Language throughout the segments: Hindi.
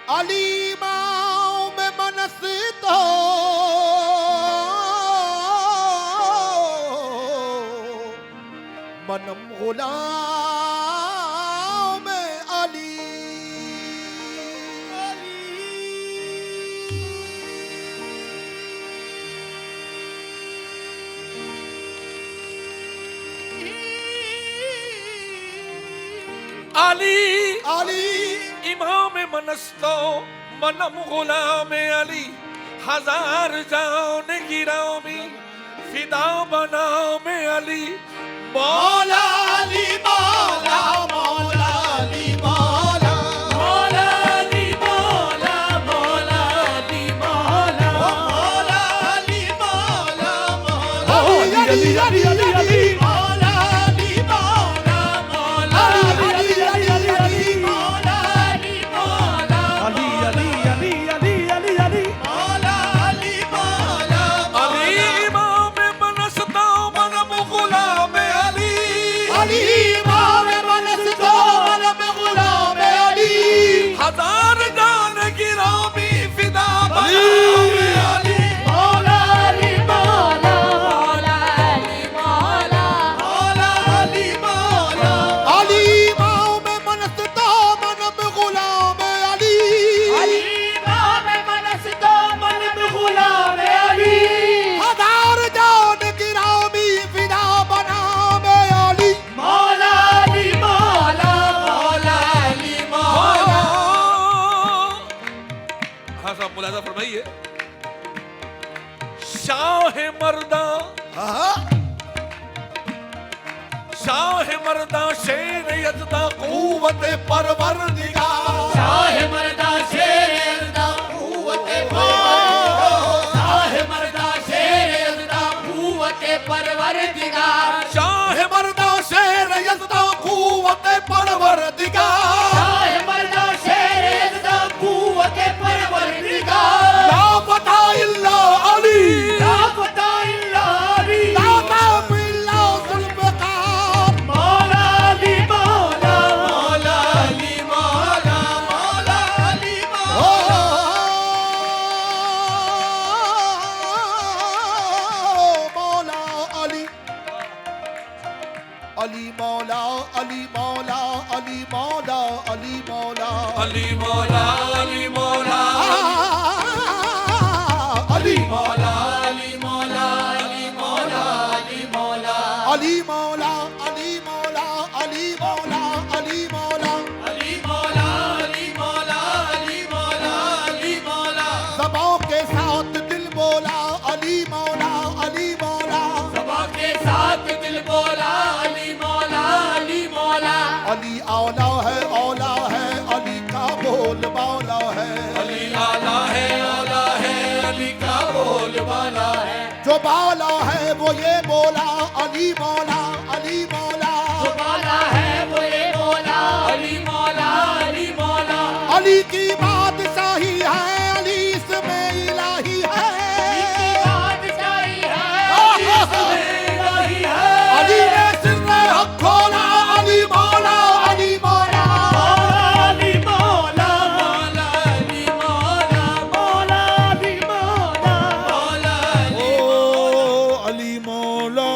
अली माओ में मनस तो मनम गुलाम अली। अली अली इमाम मनस्तो मनम गुलाम अली, हजार जान गिरामी फिदा बना में अली। मौला अली मौला मौला अली मौला मौला अली मौला मौला अली मौला मौला अली मौला मौला अली अली अली अली अली मौला अली मौला मौला अली अली अली मौला अली मौला अली अली अली अली अली अली मौला अली मौला अली इमाम मनस्तो मनम गुलाम अली। अली इमाम मनस्तो मनम गुलाम अली। हजार जान गिरामी फिदा बना में अली। मौला अली मौला मौला अली मौला मौला अली मौला। अली इमाम मनस्तो मनम गुलाम अली। अली इमाम मनस्तो मनम गुलाम अली। हजार जान गिरामी फिदा बना में अली। मौला अली मौला मौला अली मौला। हाँ साहब मुलाजा फरमाइए। शाह मर्दा शाह मर्दा शेर यज़दा क़ुव्वत परवरदिगार। शाह मर्दा शेर यज़दा क़ुव्वत परवरदिगार। शाह मर्दा शेर यज़दा क़ुव्वत परवरदिगार। शाह मर्दा शेर यज़दा क़ुव्वत परवरदिगार। शाह मर्दा शेर यज़दा क़ुव्वत परवरदिगार। ला फता इल्ला अली ला फता इल्ला अली। ला ताब इल्ला ज़ुल्फ़िकार। मौला अली मौला मौला अली मौला मौला अली मौला। मौला अली अली मौला अली मौला अली मौला अली मौला अली मौला अली मौला अली मौला अली मौला अली मौला अली मौला अली मौला अली मौला अली मौला अली मौला अली मौला अली मौला अली मौला अली मौला। ज़बां के साथ दिल बोला अली मौला अली मौला। ज़बां के साथ दिल बोला अली मौला अली मौला। अली औला है अली का बोल बाला है। अली आला है अली का बोल बाला है। जो बाला है वो ये बोला अली मौला अली मौला। जो बाला है वो ये बोला अली मौला अली मौला। अली की बादशाही है अली इसमें इलाही है। अली की बादशाही है अली इसमें इलाही है। अली ने सिर्रे हक खोला अली मौला अली मौला। अली मौला मौला अली मौला मौला अली मौला मौला अली। ओ अली मौला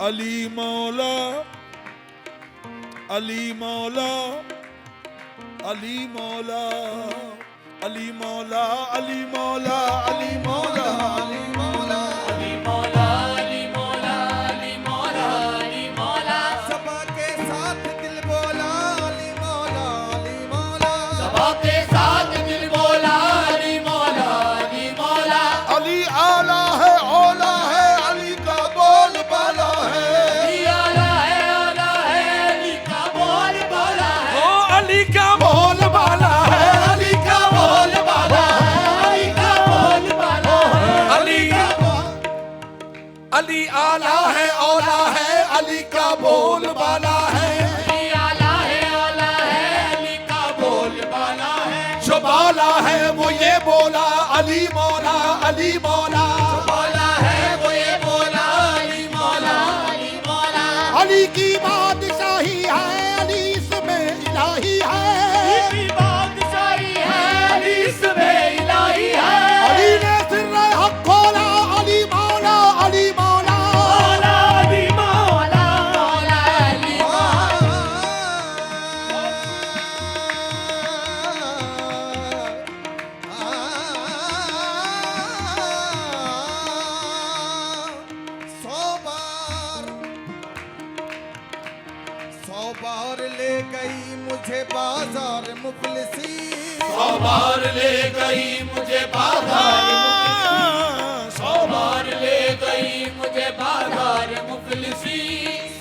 अली मौला अली मौला अली मौला अली मौला अली मौला अली मौला अली मौला अली मौला अली मौला अली मौला अली मौला। सबा के साथ दिल बोला अली मौला अली मौला। सबा के साथ दिल बोला अली मौला अली मौला। अली आला है अली का बोल बाला है। अली आला है अली का बोल बाला है। ओ अली का बोल बाला है अली का बोल बाला है। अली का बोल बाला है। अली अली आला है अली का बोल बाला है। अली आला है अली का बोल बाला है। जो बाला है वो ये बोला अली मौला अली मौला। बोला है वो ये बोला अली मौला अली मौला। अली की बादशाही है, अली इसमें इलाही है। बाजार मुफलिसी 100 बार ले गई मुझे बाजार मुफलिसी 100 बार ले गई मुझे बाजार मुफलिसी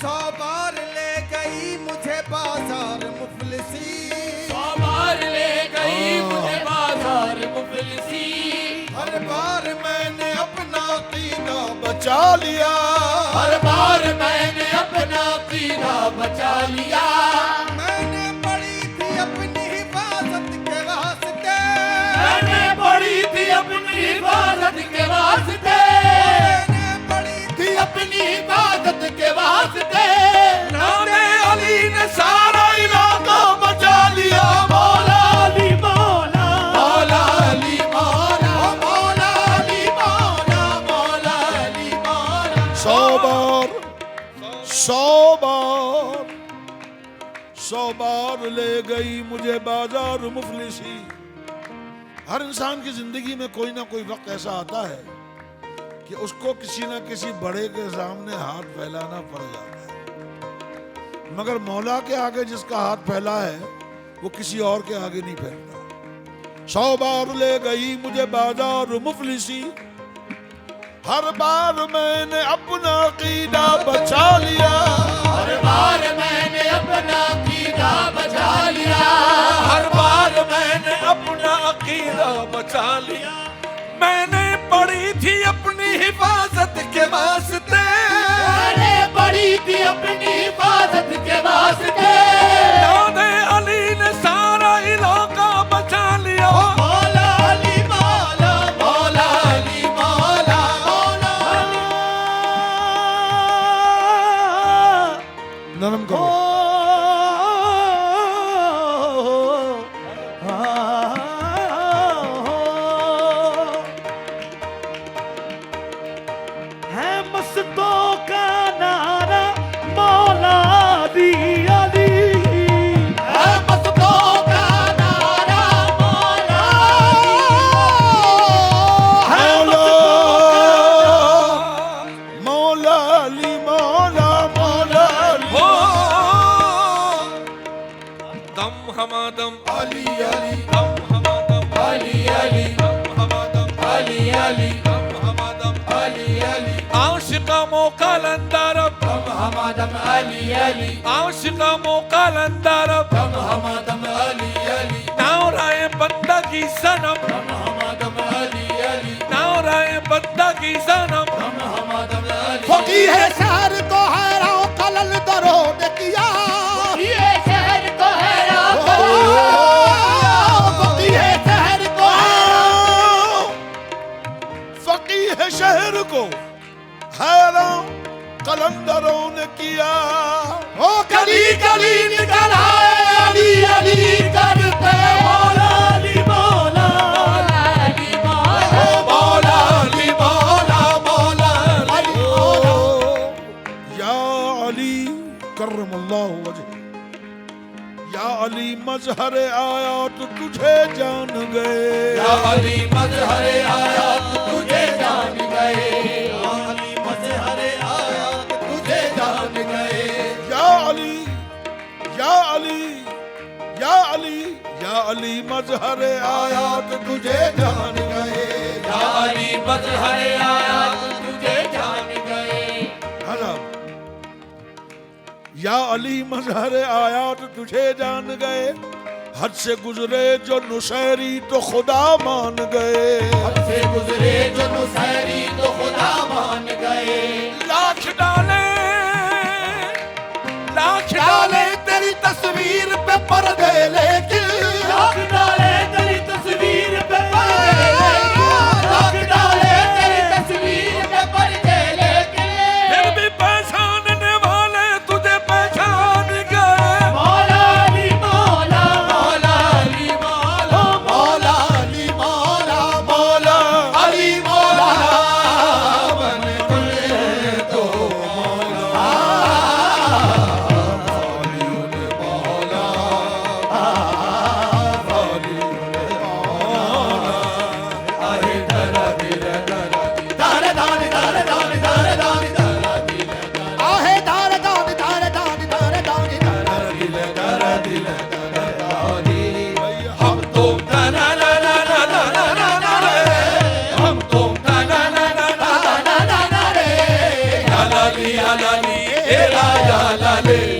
100 बार ले गई मुझे बाजार मुफलिसी 100 बार ले गई मुझे बाजार मुफलिसी हर बार मैंने अपना कीदा बचा लिया हर बार मैंने अपना कीदा बचा लिया मैंने पढ़ी थी अपनी हिफाजत के वास्ते मैंने पढ़ी थी अपनी हिफाजत के वास्ते मैंने पढ़ी थी अपनी हिफाजत के वास्ते नामे अली ने सारा इलाका बचा लिया मौला अली मौला मौला अली मौला मौला अली मौला मौला अली मौला 100 बार 100 बार ले गई मुझे बाजार मुफलिसी। हर इंसान की जिंदगी में कोई ना कोई वक्त ऐसा आता है कि उसको किसी ना किसी बड़े के सामने हाथ फैलाना पड़ जाता है, मगर मौला के आगे जिसका हाथ फैला है वो किसी और के आगे नहीं फैलता। 100 बार ले गई मुझे बाजार मुफलिसी हर बार मैंने अपना कीदा बचा लिया हर बार मैंने अपना कीदा बचा लिया हर बार मैंने अपना अकीदा बचा लिया मैंने पढ़ी थी अपनी हिफाजत के वास्ते मैंने पढ़ी थी अपनी हिफाजत के वास्ते नामे अली ने सारा इलाका बचा लिया मौला अली मौला मौला अली मौला मौला नरम करो। है मस्तों का नारा मौला दी अली है मस्तों का नारा मौला है मौला अली मौला मौला अली हो दम हमादम अली अली दम हमादम अली अली दम हमादम अली अली दम हमादम अली अली आशिका मौका लंदारब दम हमादम अली अली आशिका मौका लंदारब दम हमादम अली अली नाराए बंदा की सनम दम हमादम अली अली नाराए बंदा की सनम दम हमादम अली फकीह शहर को हैरान कलल दरो ने किया ये शहर को हैरान फकीह शहर को फकीह शहर को हैरान कलंदरों ने किया ओ गली गली निकल आए अली अली करते मौला अली मौला अली मौला मौला अली मौला मौला अली मौला या अली करमल्लाहु वजह या अली मजहर आयात तुझे जान गए या अली मजहर आयात तुझे जान गए या अली मजहर आयात तुझे जान गए या अली या अली या अली या अली मजहर आयात तुझे जान गए या अली मजहर आयात तुझे जान गए हज़ार या अली मजहर आयात तुझे जान गए हद से गुजरे जो नुसैरी तो खुदा मान गए से गुजरे जो नुसैरी तो खुदा मान गए लाख डाले तेरी तस्वीर पे पर्दे लेकिन लाख डाले तेरी तस्वीर पे पर्दे लाख डाले तेरी तस्वीर पे पर्दे लेकिन फिर भी पहचानने वाले तुझे पहचान गए मौला अली मौला मौला अली मौला मौला अली मौला मौला अली मौला बन गए तो मौला तेरा या लाले